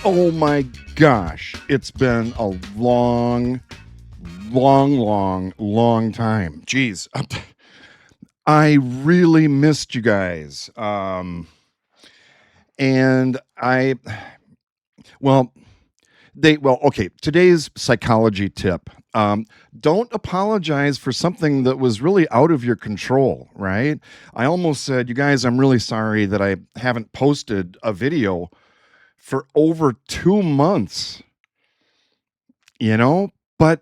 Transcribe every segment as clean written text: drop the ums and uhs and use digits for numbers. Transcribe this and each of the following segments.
Oh my gosh, it's been a long time. Jeez. I really missed you guys. And I, well, okay, today's psychology tip. Don't apologize for something that was really out of your control, right? I almost said, you guys, I'm really sorry that I haven't posted a video for over 2 months, but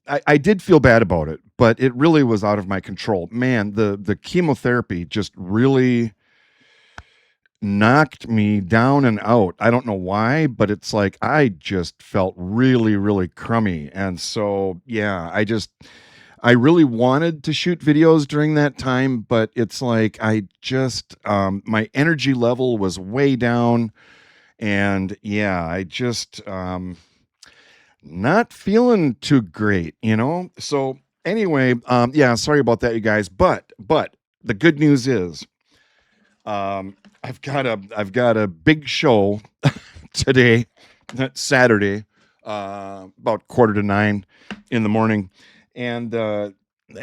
I did feel bad about it, but it really was out of my control. Man, the chemotherapy just really knocked me down and out. I don't know why, but it's like I just felt really, really crummy. And so, yeah, I really wanted to shoot videos during that time, but it's like I just my energy level was way down. And yeah, I just not feeling too great. So anyway, yeah, sorry about that, you guys. But the good news is, I've got a big show today, Saturday, about 8:45 in the morning, and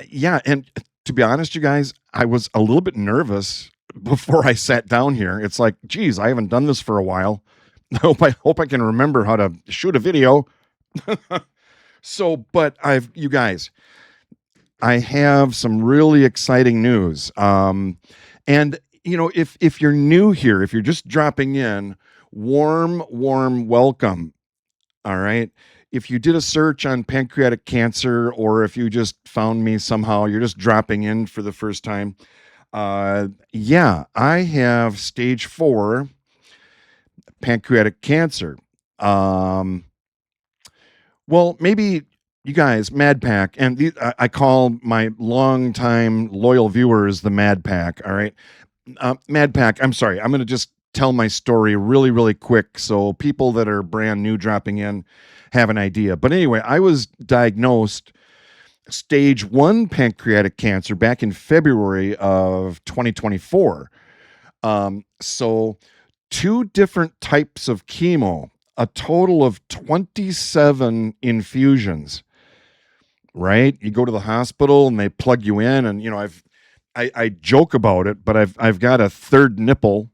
yeah, and to be honest, you guys, I was a little bit nervous before I sat down here. It's like, geez, I haven't done this for a while. I hope I can remember how to shoot a video. So, but you guys, I have some really exciting news. And if you're new here, if you're just dropping in, warm welcome. All right. If you did a search on pancreatic cancer, or if you just found me somehow, you're just dropping in for the first time. Yeah, I have stage 4 pancreatic cancer. Well, maybe you guys, MadPack, and I call my longtime loyal viewers the MadPack. All right, MadPack. I'm sorry. I'm going to just tell my story really, really quick, so people that are brand new dropping in have an idea. But anyway, I was diagnosed stage 1 pancreatic cancer back in February of 2024. So 2 different types of chemo, a total of 27 infusions, right? You go to the hospital and they plug you in, and I joke about it, but I've got a third nipple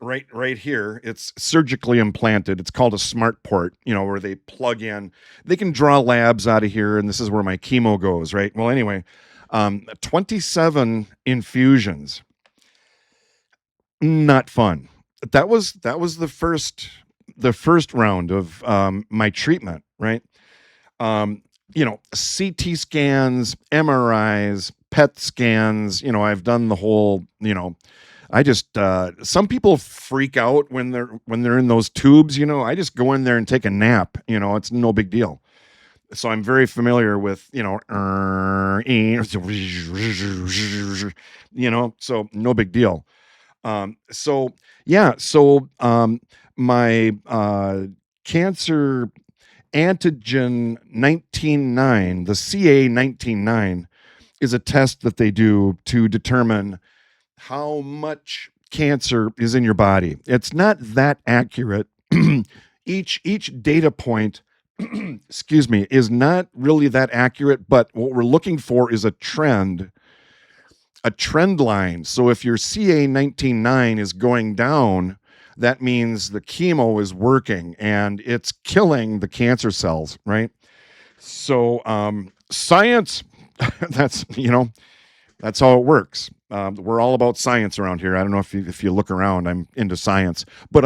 right here. It's surgically implanted. It's called a smart port, where they plug in. They can draw labs out of here, and this is where my chemo goes, right? Well, anyway, 27 infusions. Not fun. That was the first round of my treatment, right? CT scans, MRIs, PET scans. I've done the whole. I just some people freak out when they're in those tubes. I just go in there and take a nap. It's no big deal. So I'm very familiar with so no big deal. So yeah, so my cancer antigen 19.9, the CA 19.9, is a test that they do to determine how much cancer is in your body. It's not that accurate. each data point, excuse me, is not really that accurate, but what we're looking for is a trend line. So if your CA 19.9 is going down, that means the chemo is working and it's killing the cancer cells, right? So science, that's that's how it works. We're all about science around here. I don't know if you look around, I'm into science, but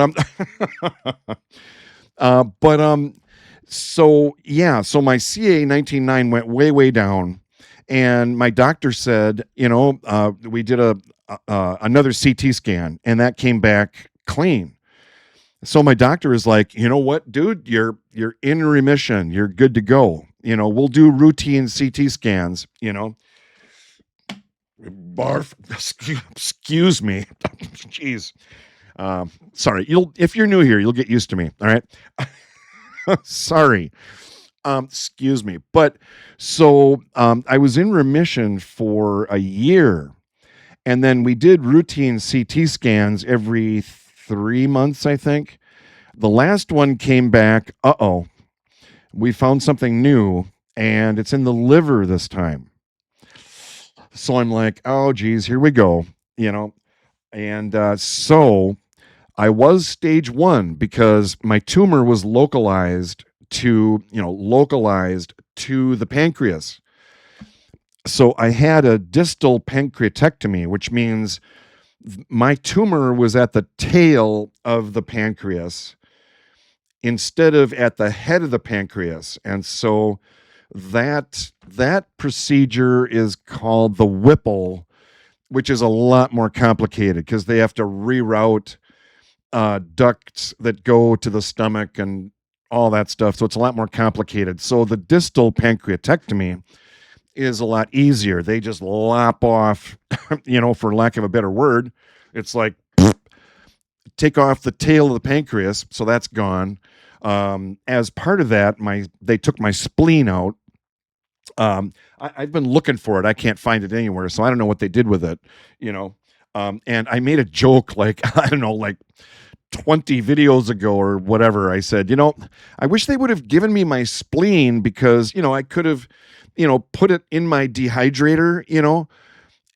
so yeah, so my CA 19.9 went way down. And my doctor said, we did another CT scan, and that came back clean. So my doctor is like, you know what, dude, you're in remission. You're good to go. We'll do routine CT scans. Barf. Excuse me. Jeez. Sorry. If you're new here, you'll get used to me. All right. Sorry. Excuse me. But so I was in remission for a year, and then we did routine CT scans every 3 months, I think. The last one came back. Uh-oh, we found something new, and it's in the liver this time. So I'm like, oh, geez, here we go. You know, and so I was stage 1 because my tumor was localized to the pancreas. So I had a distal pancreatectomy, which means my tumor was at the tail of the pancreas instead of at the head of the pancreas. And so that procedure is called the Whipple, which is a lot more complicated because they have to reroute ducts that go to the stomach and all that stuff. So it's a lot more complicated. So the distal pancreatectomy is a lot easier. They just lop off, for lack of a better word. It's like take off the tail of the pancreas, so that's gone. As part of that, they took my spleen out. I've been looking for it. I can't find it anywhere, so I don't know what they did with it. And I made a joke like I don't know, like 20 videos ago or whatever. I said, I wish they would have given me my spleen because I could have, put it in my dehydrator,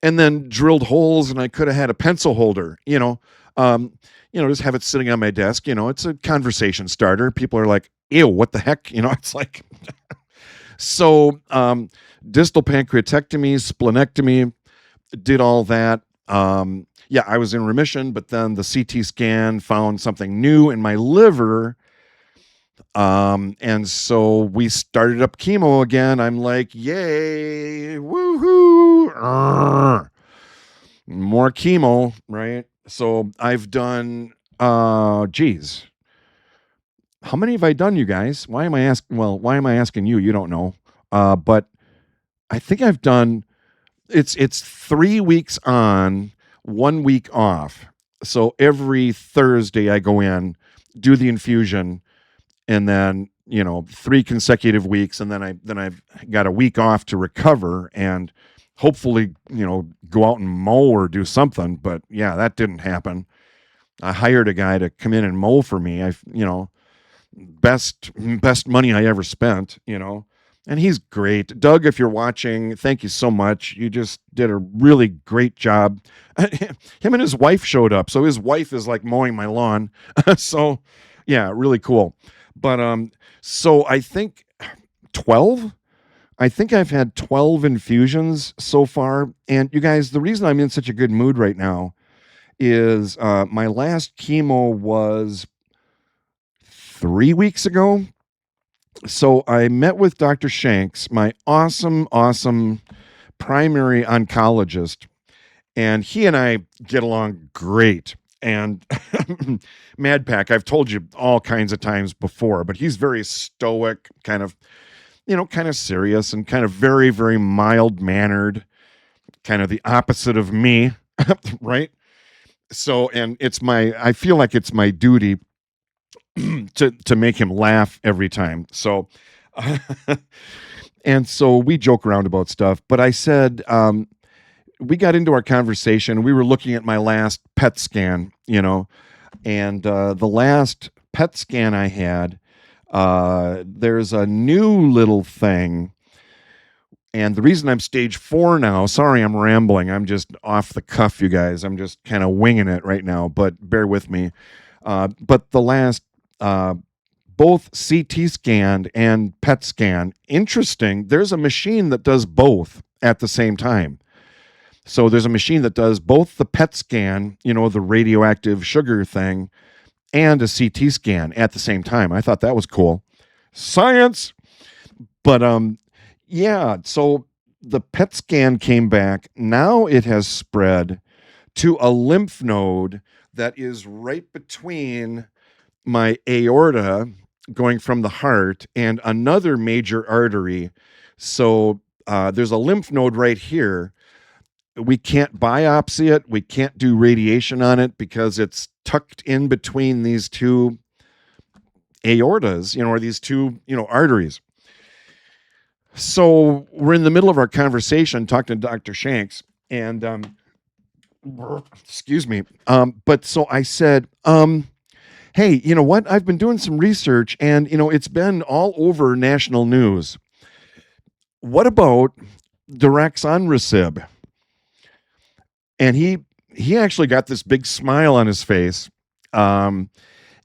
and then drilled holes, and I could have had a pencil holder, just have it sitting on my desk. It's a conversation starter. People are like, ew, what the heck? It's like, so distal pancreatectomy, splenectomy, did all that. Yeah, I was in remission, but then the CT scan found something new in my liver. And so we started up chemo again. I'm like, yay, woohoo, more chemo, right? So I've done, geez, how many have I done, you guys? Why am I asking you? You don't know. But I think I've done, it's 3 weeks on, 1 week off. So every Thursday I go in, do the infusion, and then 3 consecutive weeks, and then I've got a week off to recover and hopefully go out and mow or do something. But yeah, that didn't happen. I hired a guy to come in and mow for me. Best money I ever spent. And he's great. Doug, if you're watching, thank you so much. You just did a really great job. Him and his wife showed up, so his wife is like mowing my lawn. So yeah, really cool. But so I think 12. I think I've had 12 infusions so far. And you guys, the reason I'm in such a good mood right now is my last chemo was 3 weeks ago. So I met with Dr. Shanks, my awesome primary oncologist, and he and I get along great. And MadPack, I've told you all kinds of times before, but he's very stoic, kind of serious, and kind of very, very mild-mannered, kind of the opposite of me, right? So, and I feel like it's my duty to make him laugh every time. So, and so we joke around about stuff. But I said, we got into our conversation. We were looking at my last PET scan, and the last PET scan I had, there's a new little thing. And the reason I'm stage 4 now, sorry, I'm rambling. I'm just off the cuff, you guys. I'm just kind of winging it right now, but bear with me. But the last, both CT scanned and PET scan, interesting. There's a machine that does both at the same time. So there's a machine that does both the PET scan, the radioactive sugar thing, and a CT scan at the same time. I thought that was cool. Science! But yeah, so the PET scan came back. Now it has spread to a lymph node that is right between my aorta going from the heart and another major artery. So there's a lymph node right here. We can't biopsy it. We can't do radiation on it because it's tucked in between these two aortas, or these two, arteries. So we're in the middle of our conversation talking to Dr. Shanks, and excuse me. But so I said, Hey, you know what? I've been doing some research and, it's been all over national news. What about DARAXONRASIB? And he actually got this big smile on his face. Um,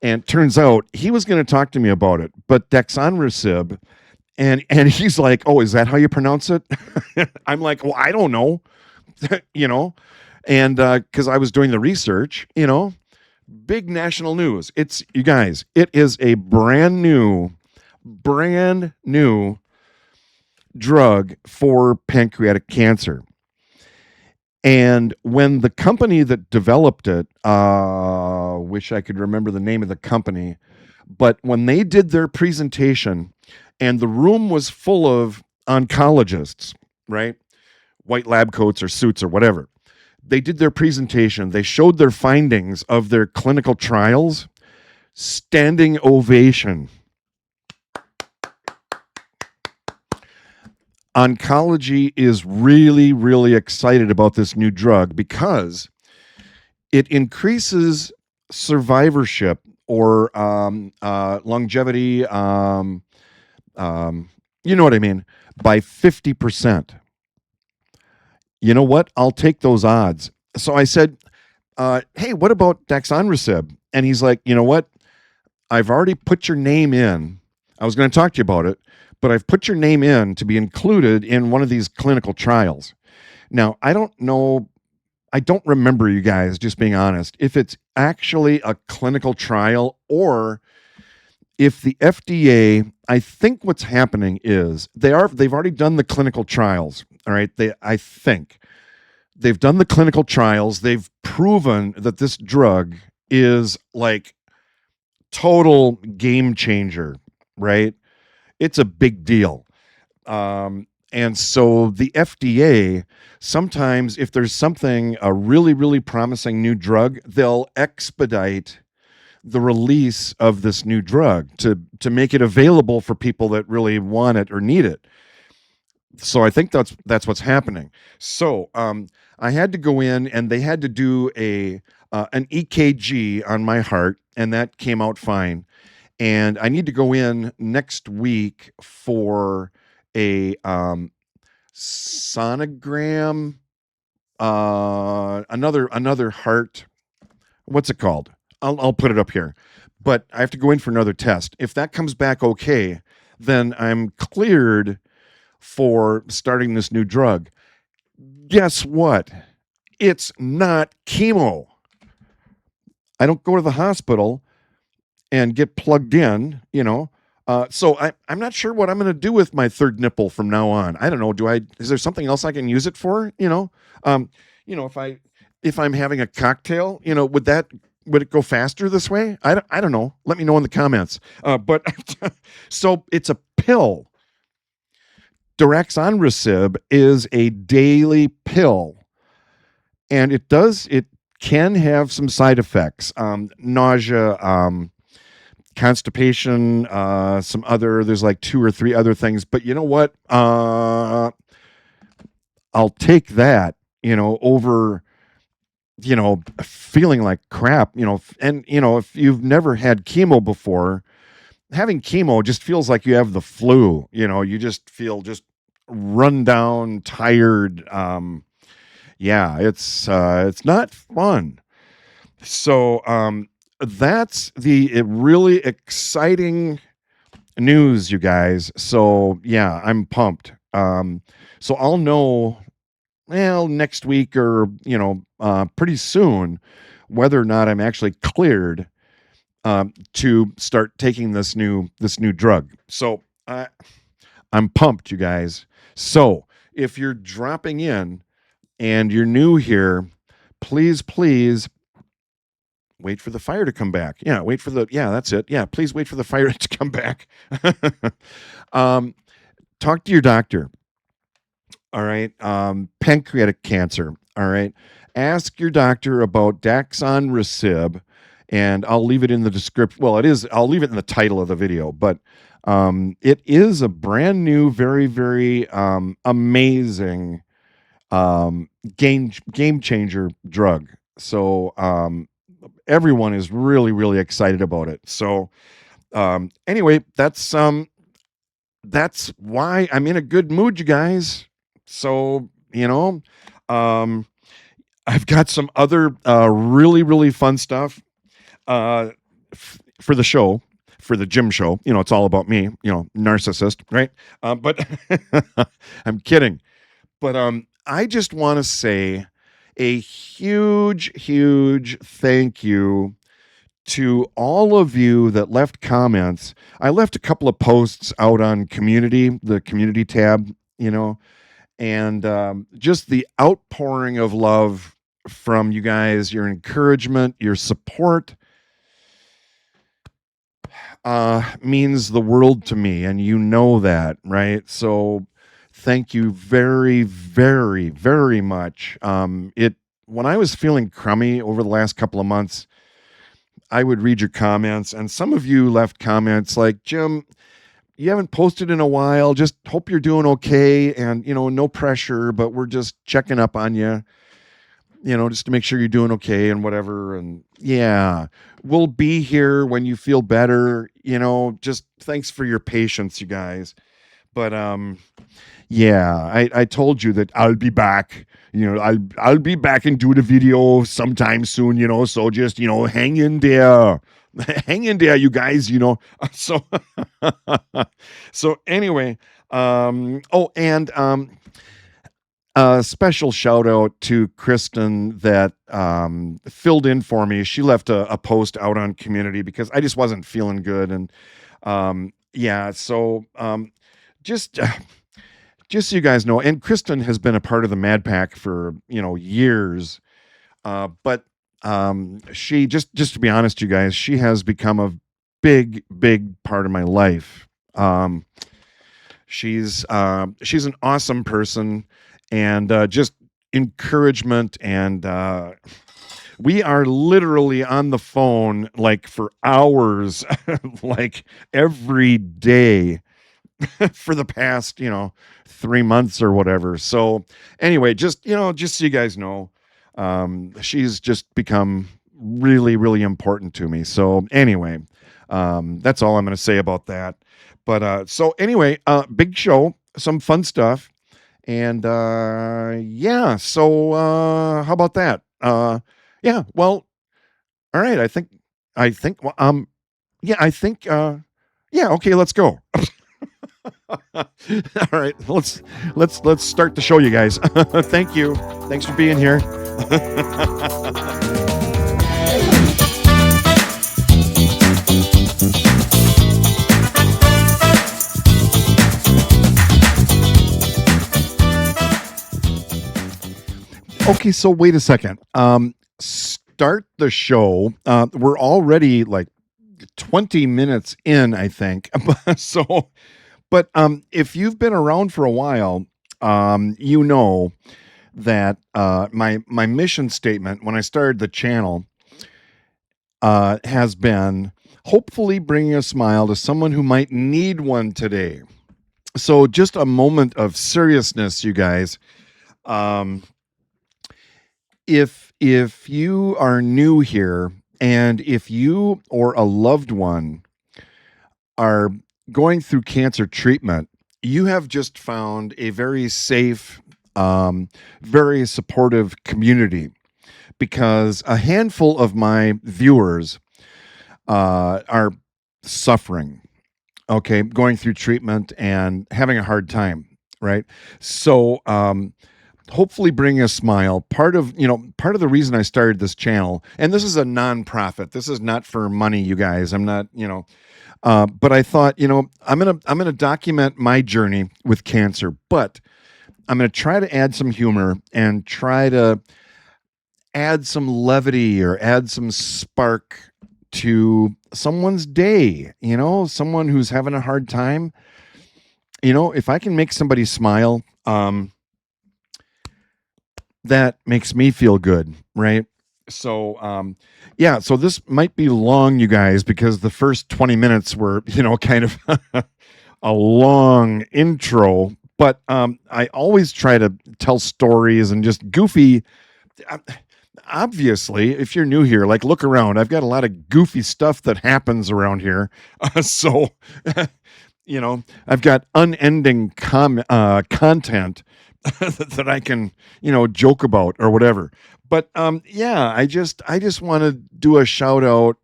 and turns out he was going to talk to me about it, but Dexonrasib, and he's like, "Oh, is that how you pronounce it?" I'm like, "Well, I don't know," you know, and because I was doing the research, big national news. It's you guys. It is a brand new drug for pancreatic cancer. And when the company that developed it, wish I could remember the name of the company, but when they did their presentation and the room was full of oncologists, right? White lab coats or suits or whatever. They did their presentation, they showed their findings of their clinical trials, standing ovation. Oncology is really, really excited about this new drug because it increases survivorship or longevity, you know what I mean, by 50%. You know what? I'll take those odds. So I said, hey, what about Dexonrasib? And he's like, you know what? I've already put your name in. I was going to talk to you about it, but I've put your name in to be included in one of these clinical trials. Now, I don't know. I don't remember, you guys, just being honest, if it's actually a clinical trial or if the FDA, I think what's happening is they've already done the clinical trials. All right. I think they've done the clinical trials. They've proven that this drug is like total game changer, right? It's a big deal. And so the FDA, sometimes if there's something, a really, really promising new drug, they'll expedite the release of this new drug to make it available for people that really want it or need it. So I think that's what's happening. So I had to go in and they had to do an EKG on my heart, and that came out fine. And I need to go in next week for a sonogram, another heart. What's it called? I'll put it up here. But I have to go in for another test. If that comes back okay, then I'm cleared for starting this new drug. Guess what? It's not chemo. I don't go to the hospital and get plugged in. So I'm not sure what I'm going to do with my third nipple from now on. I don't know. Is there something else I can use it for? Um, if I'm having a cocktail, would it go faster this way? I don't know. Let me know in the comments. But so it's a pill. Daraxonrasib is a daily pill, and it can have some side effects, nausea, constipation, there's like two or three other things. But you know what? I'll take that, over, feeling like crap, and, if you've never had chemo before, having chemo just feels like you have the flu, you just feel just run down, tired. Yeah, it's not fun. So, that's the really exciting news, you guys. So yeah, I'm pumped. So I'll know, well, next week or pretty soon whether or not I'm actually cleared to start taking this new drug. So I'm pumped, you guys. So if you're dropping in and you're new here, please wait for the fire to come back. Yeah, that's it. Yeah, please wait for the fire to come back. um, talk to your doctor. All right. Pancreatic cancer. All right. Ask your doctor about Daraxonrasib, and I'll leave it in the description. Well, I'll leave it in the title of the video, but it is a brand new, very, very amazing game changer drug. So everyone is really, really excited about it. So anyway, that's why I'm in a good mood, you guys. So, um, I've got some other really, really fun stuff uh, for the show, for the gym show. It's all about me, narcissist, right? But I'm kidding. But I just want to say a huge, huge thank you to all of you that left comments. I left a couple of posts out on community, the community tab, and just the outpouring of love from you guys, your encouragement, your support means the world to me. And you know that, right? So thank you very, very, very much. When I was feeling crummy over the last couple of months, I would read your comments, and some of you left comments like, Jim, you haven't posted in a while. Just hope you're doing okay. And, no pressure, but we're just checking up on you, just to make sure you're doing okay and whatever. And yeah, we'll be here when you feel better. Just thanks for your patience, you guys. But yeah, I told you that I'll be back. I'll be back and do the video sometime soon. So just hang in there, hang in there, you guys. So so anyway, a special shout out to Kristen that filled in for me. She left a post out on community because I just wasn't feeling good, and yeah, so just so you guys know, and Kristen has been a part of the Mad Pack for years, but she just to be honest, you guys, she has become a big, big part of my life. She's an awesome person, and just encouragement, and we are literally on the phone like for hours, like every day for the past 3 months or whatever. So anyway, just so you guys know, she's just become really, really important to me. So anyway, that's all I'm going to say about that. But so anyway, big show, some fun stuff, and yeah. So how about that? Yeah. Well, all right. Well, yeah. Yeah. Okay. Let's go. All right, let's start the show, you guys. Thank you. Thanks for being here. Okay, so wait a second. Start the show. We're already like 20 minutes in, I think. So but if you've been around for a while, you know that my mission statement when I started the channel has been hopefully bringing a smile to someone who might need one today. So just a moment of seriousness, you guys. If you are new here, and if you or a loved one are going through cancer treatment, you have just found a very safe, very supportive community, because a handful of my viewers are suffering, okay, going through treatment and having a hard time, right? So hopefully bring a smile. Part of the reason I started this channel, and this is a nonprofit, this is not for money, you guys. I'm not, but I thought, I'm gonna document my journey with cancer, but I'm gonna try to add some humor and try to add some levity or add some spark to someone's day. Someone who's having a hard time. If I can make somebody smile, that makes me feel good, right? So yeah, so this might be long, you guys, because the first 20 minutes were kind of a long intro, but I always try to tell stories and just goofy. obviously, if you're new here, like look around. I've got a lot of goofy stuff that happens around here. So, I've got unending content that I can, joke about or whatever. But yeah, I just want to do a shout out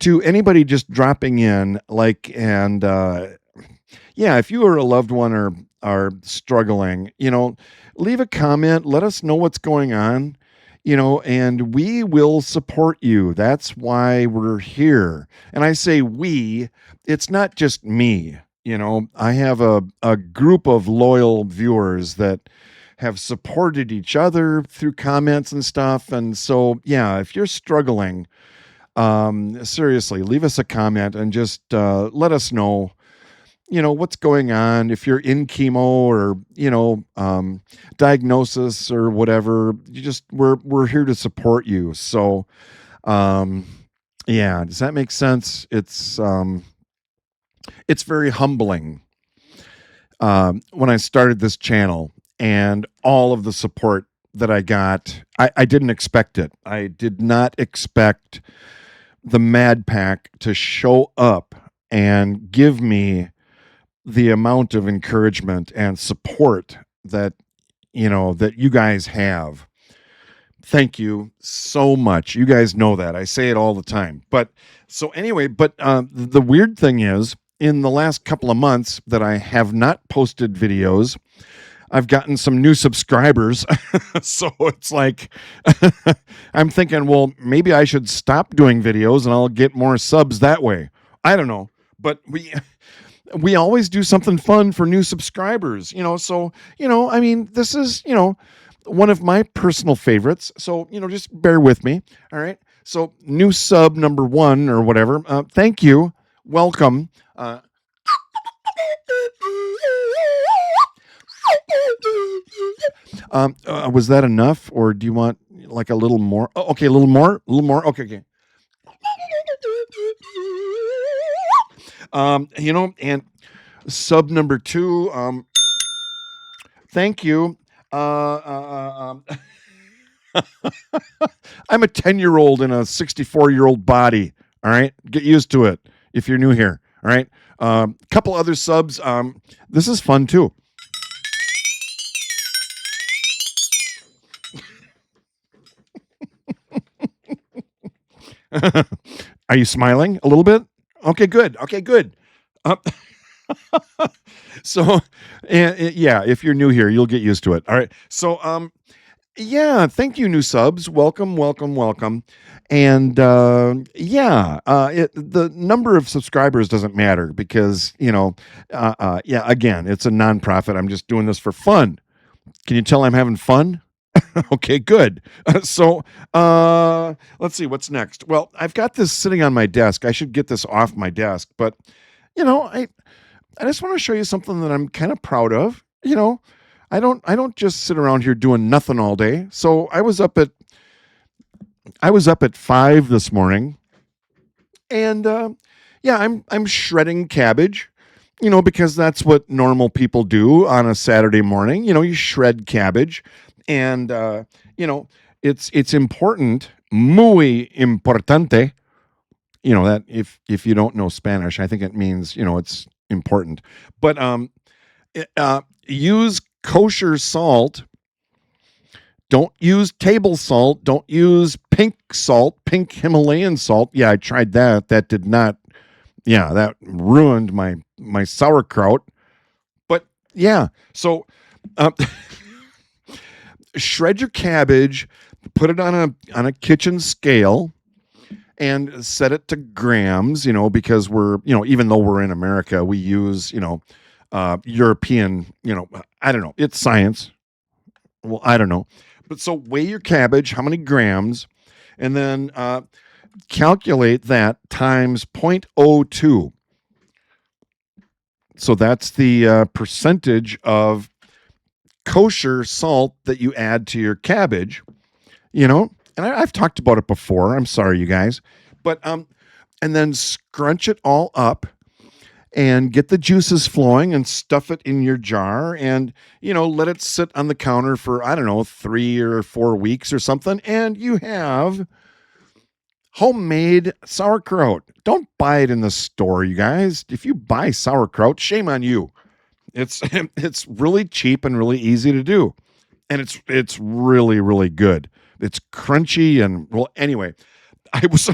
to anybody just dropping in, like, and yeah, if you or a loved one are struggling, leave a comment, let us know what's going on, and we will support you. That's why we're here. And I say we, it's not just me. I have a group of loyal viewers that have supported each other through comments and stuff. And so, yeah, if you're struggling, seriously, leave us a comment and just let us know, what's going on. If you're in chemo or, diagnosis or whatever, we're here to support you. So, yeah, does that make sense? It's very humbling. When I started this channel and all of the support that I got, I didn't expect it. I did not expect the Mad Pack to show up and give me the amount of encouragement and support that you guys have. Thank you so much. You guys know that. I say it all the time. But so anyway, the weird thing is, in the last couple of months that I have not posted videos, I've gotten some new subscribers. So it's like, I'm thinking, well, maybe I should stop doing videos and I'll get more subs that way. I don't know. But we always do something fun for new subscribers, so, I mean, this is, one of my personal favorites. So, just bear with me. All right. So new sub number 1 or whatever. Thank you. Welcome. Was that enough, or do you want like a little more? Oh, okay, a little more. Okay. And sub number 2. Thank you. I'm a 10-year-old in a 64-year-old body. All right, get used to it if you're new here. All right, couple other subs. This is fun too. Are you smiling a little bit? Okay, good. So, yeah, if you're new here, you'll get used to it. All right. So, yeah, thank you, new subs. Welcome. And yeah, the number of subscribers doesn't matter because, yeah, again, it's a nonprofit. I'm just doing this for fun. Can you tell I'm having fun? Okay, good. So, let's see what's next. Well, I've got this sitting on my desk. I should get this off my desk, but I just want to show you something that I'm kind of proud of. I don't just sit around here doing nothing all day. So I was up at 5 this morning, and yeah, I'm shredding cabbage. Because that's what normal people do on a Saturday morning. You shred cabbage, and it's important, muy importante. That if you don't know Spanish, I think it means it's important. But use kosher salt. Don't use table salt. Don't use pink salt, pink Himalayan salt. Yeah, I tried that. That did not. Yeah, that ruined my sauerkraut. But yeah, so shred your cabbage, put it on a kitchen scale, and set it to grams. Because we're even though we're in America, we use European. I don't know. It's science. Well, I don't know. But so weigh your cabbage, how many grams, and then calculate that times 0.02. So that's the percentage of kosher salt that you add to your cabbage, and I've talked about it before. I'm sorry, you guys. But and then scrunch it all up and get the juices flowing and stuff it in your jar and, let it sit on the counter for, I don't know, 3 or 4 weeks or something. And you have homemade sauerkraut. Don't buy it in the store, you guys. If you buy sauerkraut, shame on you. It's it's really cheap and really easy to do. And it's really, really good. It's crunchy and well, anyway, I was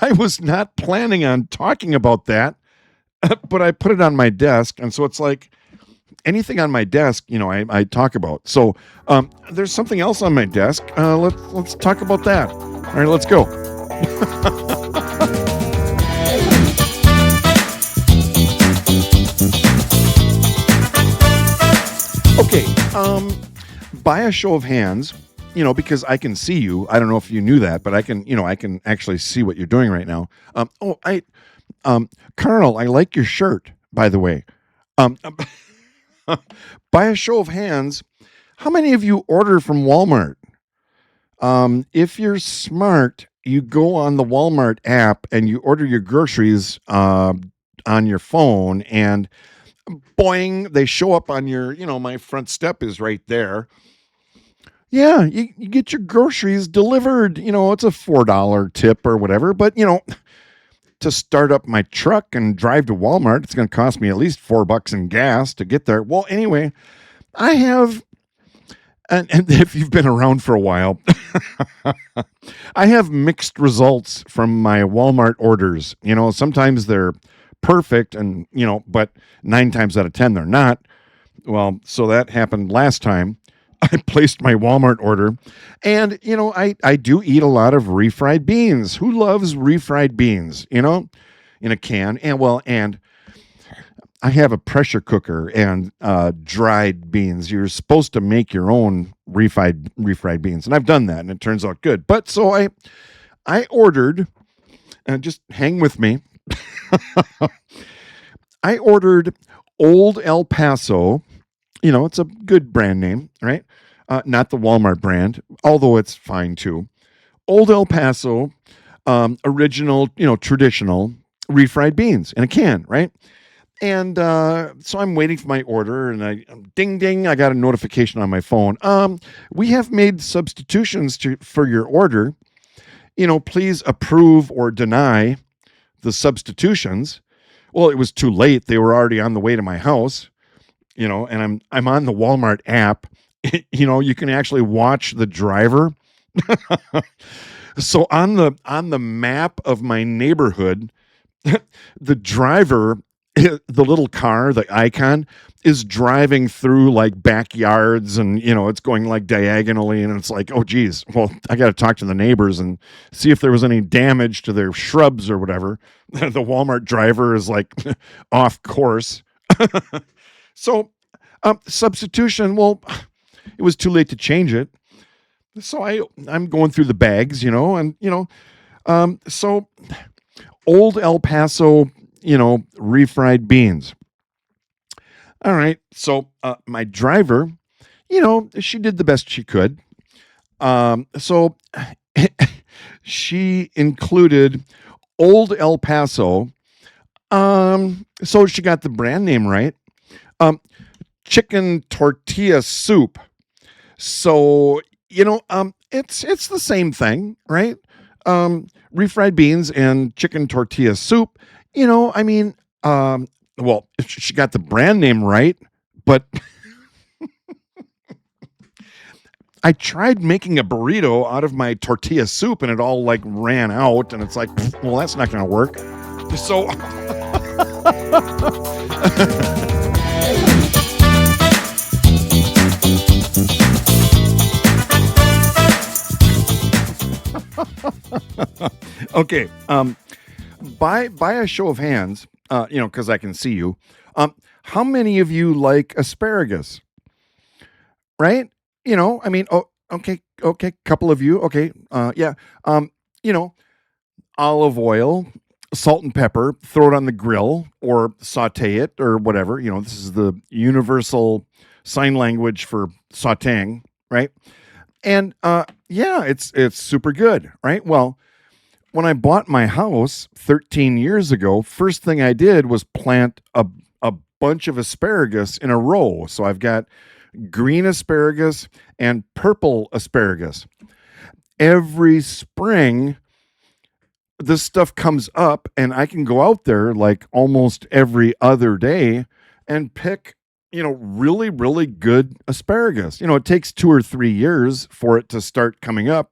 I was not planning on talking about that, but I put it on my desk, and so it's like anything on my desk, I talk about. So there's something else on my desk. Let's talk about that. All right, let's go. Okay, by a show of hands, because I can see you. I don't know if you knew that, but I can actually see what you're doing right now. Colonel, I like your shirt, by the way. Um, by a show of hands, how many of you order from Walmart? If you're smart, you go on the Walmart app and you order your groceries on your phone, and boing, they show up on your, my front step is right there. Yeah, you get your groceries delivered. It's a $4 tip or whatever, but to start up my truck and drive to Walmart, it's going to cost me at least $4 in gas to get there. Well, anyway, I have, and if you've been around for a while, I have mixed results from my Walmart orders. Sometimes they're perfect and, but 9 times out of 10, they're not. Well, so that happened last time. I placed my Walmart order, and I do eat a lot of refried beans. Who loves refried beans? In a can, and I have a pressure cooker and dried beans. You're supposed to make your own refried beans, and I've done that, and it turns out good. But so I ordered, and just hang with me. I ordered Old El Paso. It's a good brand name, right? Not the Walmart brand, although it's fine too. Old El Paso, original, traditional refried beans in a can, right? And so I'm waiting for my order, and ding, ding, I got a notification on my phone. We have made substitutions for your order. Please approve or deny the substitutions. Well, it was too late. They were already on the way to my house. And I'm on the Walmart app. You can actually watch the driver. So on the map of my neighborhood, the driver, the little car, the icon, is driving through like backyards, and it's going like diagonally, and it's like, oh geez, well, I got to talk to the neighbors and see if there was any damage to their shrubs or whatever. The Walmart driver is like off course. So, substitution, well, it was too late to change it. So I'm going through the bags, and, so Old El Paso, refried beans. All right. So, my driver, she did the best she could. So she included Old El Paso. So she got the brand name right. Chicken tortilla soup. So, it's the same thing, right? Refried beans and chicken tortilla soup. Well, she got the brand name right, but I tried making a burrito out of my tortilla soup, and it all like ran out, and it's like, well, that's not going to work. So okay. By a show of hands, because I can see you, how many of you like asparagus? Right? Oh, okay, couple of you. Okay, yeah. Olive oil, salt and pepper, throw it on the grill or saute it or whatever. This is the universal sign language for sauteing, right? And yeah, it's super good, right? Well, when I bought my house 13 years ago, first thing I did was plant a bunch of asparagus in a row. So I've got green asparagus and purple asparagus. Every spring, this stuff comes up, and I can go out there like almost every other day and pick, really, really good asparagus. It takes 2 or 3 years for it to start coming up,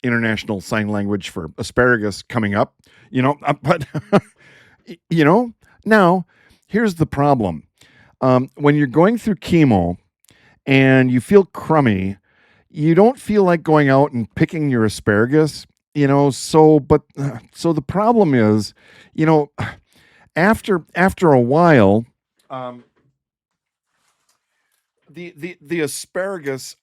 international sign language for asparagus coming up, but, now here's the problem. When you're going through chemo and you feel crummy, you don't feel like going out and picking your asparagus, so the problem is, after a while, the asparagus,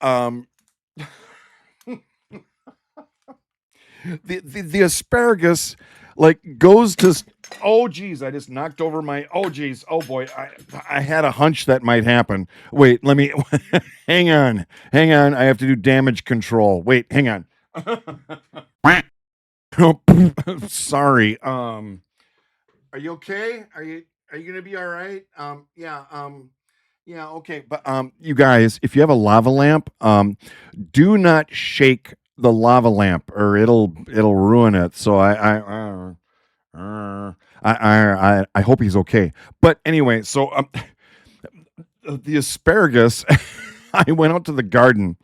the asparagus like goes to, oh geez, I just knocked over my, oh geez, oh boy, I had a hunch that might happen. Wait, let me hang on, I have to do damage control. Wait, hang on. Oh, sorry. Are you okay? Are you gonna be all right? Yeah, okay. But you guys, if you have a lava lamp, do not shake the lava lamp or it'll ruin it. So I hope he's okay. But anyway, so the asparagus, I went out to the garden.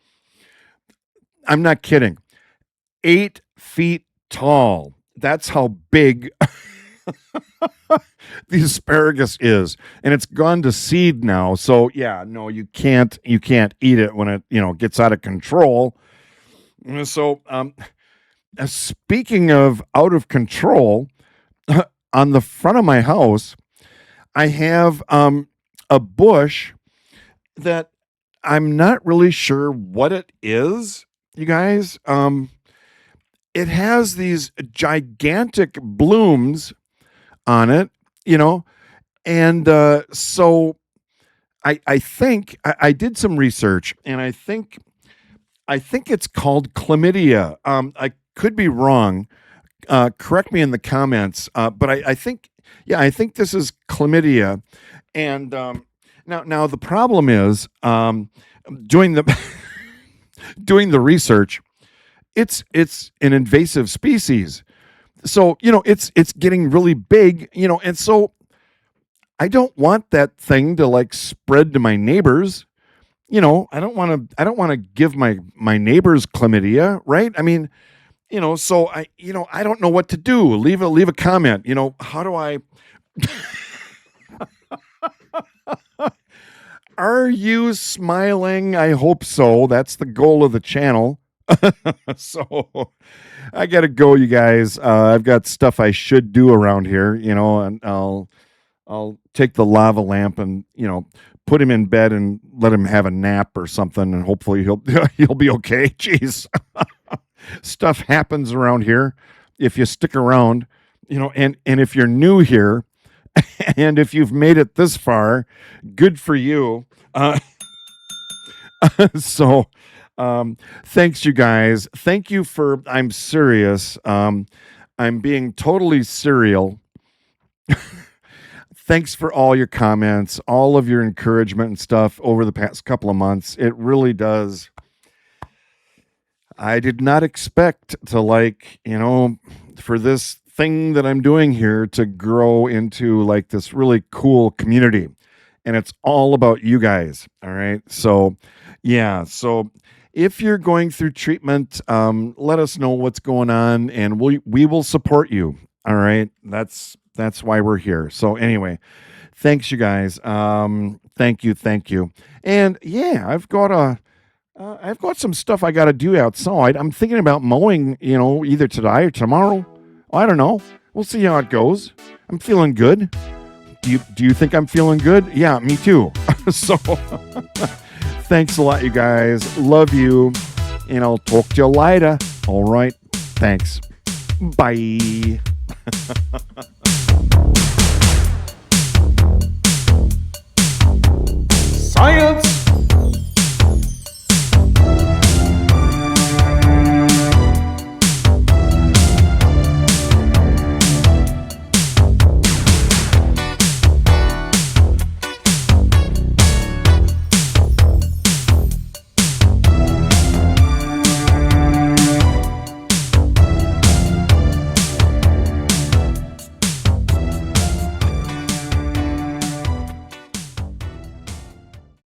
I'm not kidding. 8 feet tall. That's how big the asparagus is, and it's gone to seed now. So yeah, no, you can't eat it when it gets out of control. So speaking of out of control, on the front of my house, I have a bush that I'm not really sure what it is, you guys. It has these gigantic blooms on it, and so I think I did some research, and I think it's called chlamydia. I could be wrong. Correct me in the comments. But I think this is chlamydia. And now the problem is doing the doing the research. It's an invasive species, so it's getting really big, and so I don't want that thing to like spread to my neighbors. I don't want to give my neighbors chlamydia, right? I mean, so I don't know what to do. Leave a comment. How do I? Are you smiling? I hope so. That's the goal of the channel. So I gotta go, you guys. I've got stuff I should do around here, and I'll take the lava lamp and put him in bed and let him have a nap or something, and hopefully he'll be okay. Jeez, stuff happens around here if you stick around, and if you're new here, and if you've made it this far, good for you. So. Thanks, you guys. Thank you for, I'm serious. I'm being totally serial. Thanks for all your comments, all of your encouragement and stuff over the past couple of months. It really does. I did not expect to for this thing that I'm doing here to grow into like this really cool community. And it's all about you guys. All right. So yeah. So if you're going through treatment, let us know what's going on, and we will support you. All right, that's why we're here. So anyway, thanks, you guys. Thank you. And yeah, I've got some stuff I got to do outside. I'm thinking about mowing, either today or tomorrow. I don't know. We'll see how it goes. I'm feeling good. Do you think I'm feeling good? Yeah, me too. So. Thanks a lot, you guys. Love you. And I'll talk to you later. All right. Thanks. Bye. Science